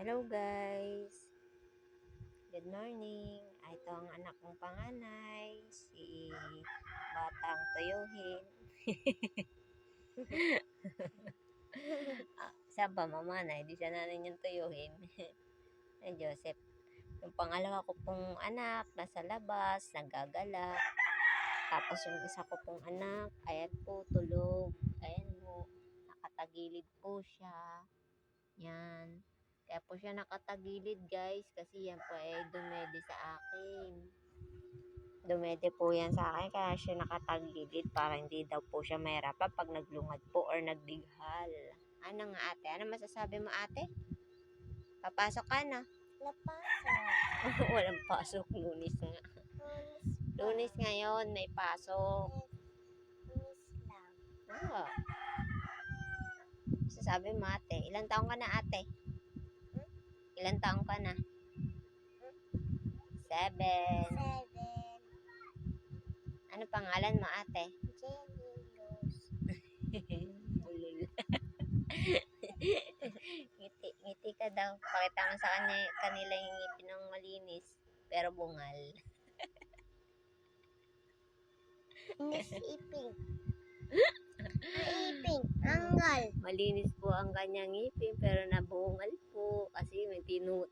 Hello guys! Good morning! Ito ang anak kong panganay, si Batang Tuyuhin. Saan ba mama na? Hindi siya nanin yung tuyuhin. Ay Joseph. Yung pangalawa ko pong anak, nasa labas, nagagala. Tapos yung isa ko pong anak, ayan po, tulog. Ayan po, nakatagilid po siya. Yan. Kaya po siya nakatagilid guys kasi yan po ay dumede sa akin. Dumede po yan sa akin kaya siya nakatagilid para hindi daw po siya mahirapan pag naglungad po or nagdighal. Ano nga ate? Ano masasabi mo ate? Papasok ka na? Napasok. Walang pasok. Lunes nga. Lunes ngayon may pasok. Lunes lang. Oo. Masasabi mo ate? Ilang taong ka na ate? Ilang taong ka na? 7. 7. Ano pangalan mo ate? Jenny Rose. Ngiti ka daw. Pakita mo sa kanila yung ngipin ng malinis. Pero bungal. Miss Iping. Iping. Anggal. Malinis po ang kanyang ngipin pero nabungal po. Kasi may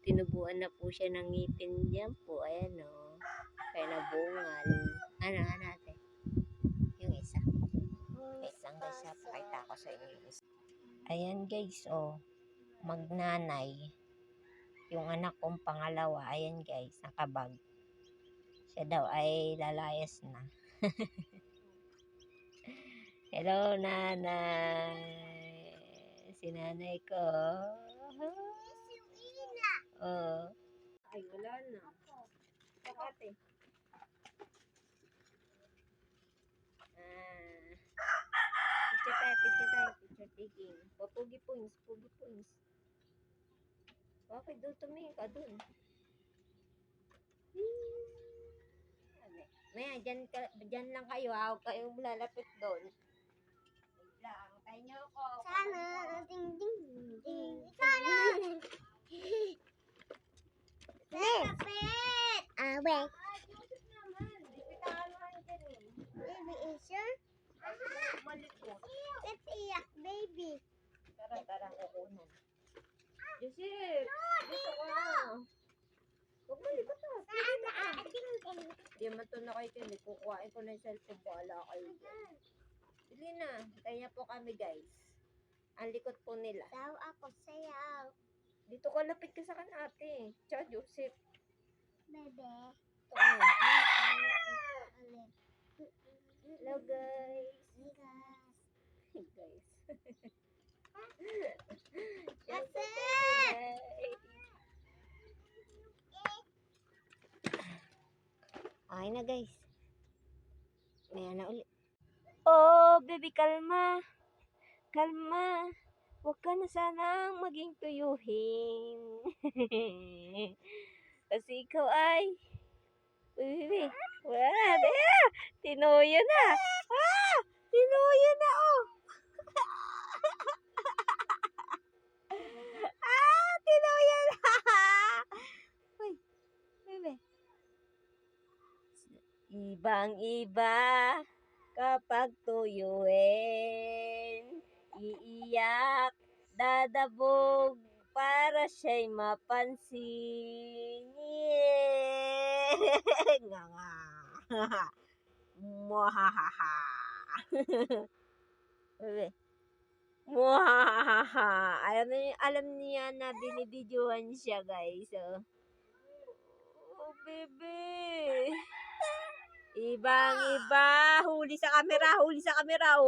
tinubuan na po siya ng ngipin diyan po. Ayan o. Kaya nabungal. Ano ate? Yung isa. Wait lang guys ha. Pakita ko sa inyo. Ayan guys oh. Magnanay. Yung anak kong pangalawa. Ayan guys. Nakabag. Siya daw ay lalayas na. Hello, nanay. Si nanay ko. Oh. Ay, wala na. Ate. Picture taking. Pugi points. Bakit doon tumingin ka doon? Maya, dyan lang kayo ha. Huwag kayong lalapit doon. Wait lang, tayo niyo ako. Sana. Ding, ding, ding. Sana. Lapit. Wait. Joseph naman. Dipitahan mo kayo dyan eh. Baby, is sure? Malikot. Let's iyak, baby. Tara, kukunan. Joseph! Dito ka na. Huwag malikot ha. Hindi man ito na kayo kinig. Kukuhain ko na yung cellphone. Baala kayo dyan. Bili na. Kaya po kami guys. Ang likot po nila. Sayaw ako, sayaw. Dito ka lapit ka sa kan ate. Tsaka Joseph. Bebe. Hello guys. Guys. That's it. Okay na guys. Maya na ulit. Oh, baby, kalma. Kalma. Huwag ka na sanang maging tuyuhin. Kasi ikaw ay... Uy, baby. Wala. Tinuyo na. Tinuyo na, oh. Tinuyo na. Uy, baby. Ibang-iba kapag tuyuin, iiyak, dadabog para siya'y mapansin. Yeah! Nga nga. Mwahahaha. Bebe. Mwahahaha. Alam niya na binibidyohan siya guys. Oh, bebe. Ibang-iba. Huli sa camera. Oh. Huli sa camera.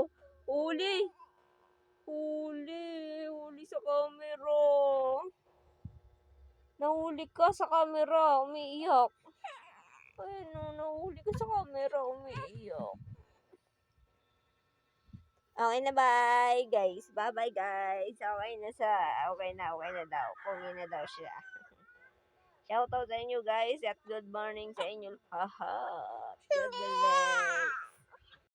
Nahuli ka sa camera. Umiiyak. Ay, no, nahuli ka sa camera. Umiiyak. Okay na, bye guys. Bye-bye guys. Okay na daw. Pungi na daw siya. Shoutout sa inyo guys at good morning sa inyo. Haha. God bless.